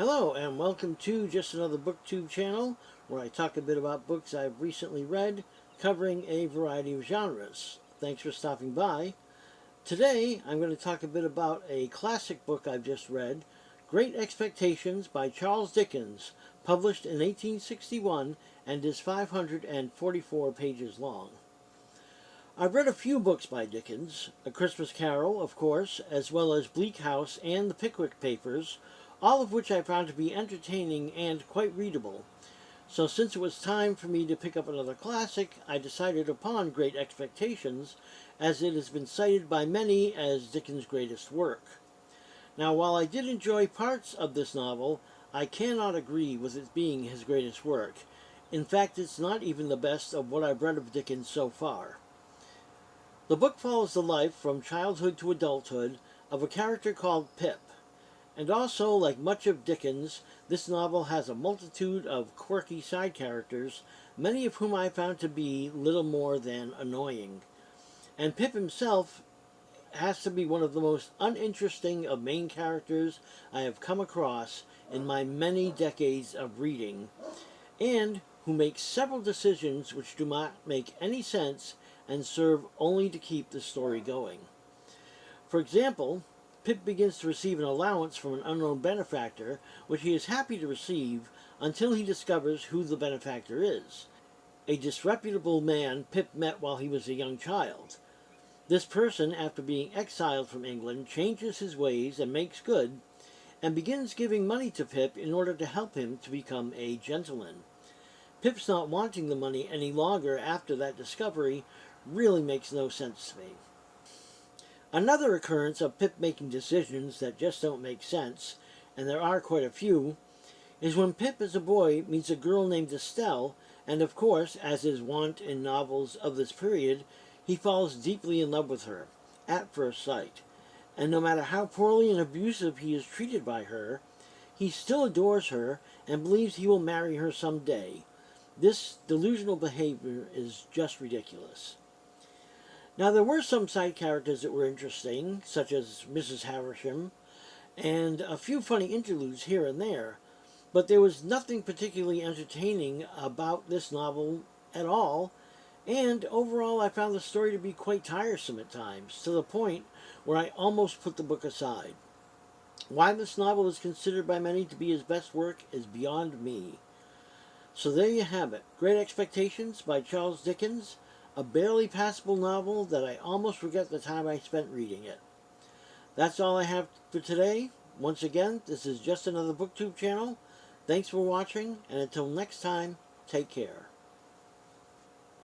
Hello and welcome to just another booktube channel where I talk a bit about books I've recently read covering a variety of genres. Thanks for stopping by. Today I'm going to talk a bit about a classic book I've just read, Great Expectations by Charles Dickens, published in 1861 and is 544 pages long. I've read a few books by Dickens, A Christmas Carol, of course, as well as Bleak House and The Pickwick Papers, all of which I found to be entertaining and quite readable. So since it was time for me to pick up another classic, I decided upon Great Expectations, as it has been cited by many as Dickens' greatest work. Now, while I did enjoy parts of this novel, I cannot agree with it being his greatest work. In fact, it's not even the best of what I've read of Dickens so far. The book follows the life from childhood to adulthood of a character called Pip. And also, like much of Dickens, this novel has a multitude of quirky side characters, many of whom I found to be little more than annoying. And Pip himself has to be one of the most uninteresting of main characters I have come across in my many decades of reading, and who makes several decisions which do not make any sense and serve only to keep the story going. For example, Pip begins to receive an allowance from an unknown benefactor, which he is happy to receive until he discovers who the benefactor is. A disreputable man Pip met while he was a young child. This person, after being exiled from England, changes his ways and makes good, and begins giving money to Pip in order to help him to become a gentleman. Pip's not wanting the money any longer after that discovery really makes no sense to me. Another occurrence of Pip making decisions that just don't make sense, and there are quite a few, is when Pip as a boy meets a girl named Estelle, and of course, as is wont in novels of this period, he falls deeply in love with her, at first sight. And no matter how poorly and abusive he is treated by her, he still adores her and believes he will marry her someday. This delusional behavior is just ridiculous. Now, there were some side characters that were interesting, such as Mrs. Havisham, and a few funny interludes here and there, but there was nothing particularly entertaining about this novel at all, and overall I found the story to be quite tiresome at times, to the point where I almost put the book aside. Why this novel is considered by many to be his best work is beyond me. So there you have it, Great Expectations by Charles Dickens, a barely passable novel that I almost forget the time I spent reading it. That's all I have for today. Once again, this is just another booktube channel. Thanks for watching, and until next time, take care.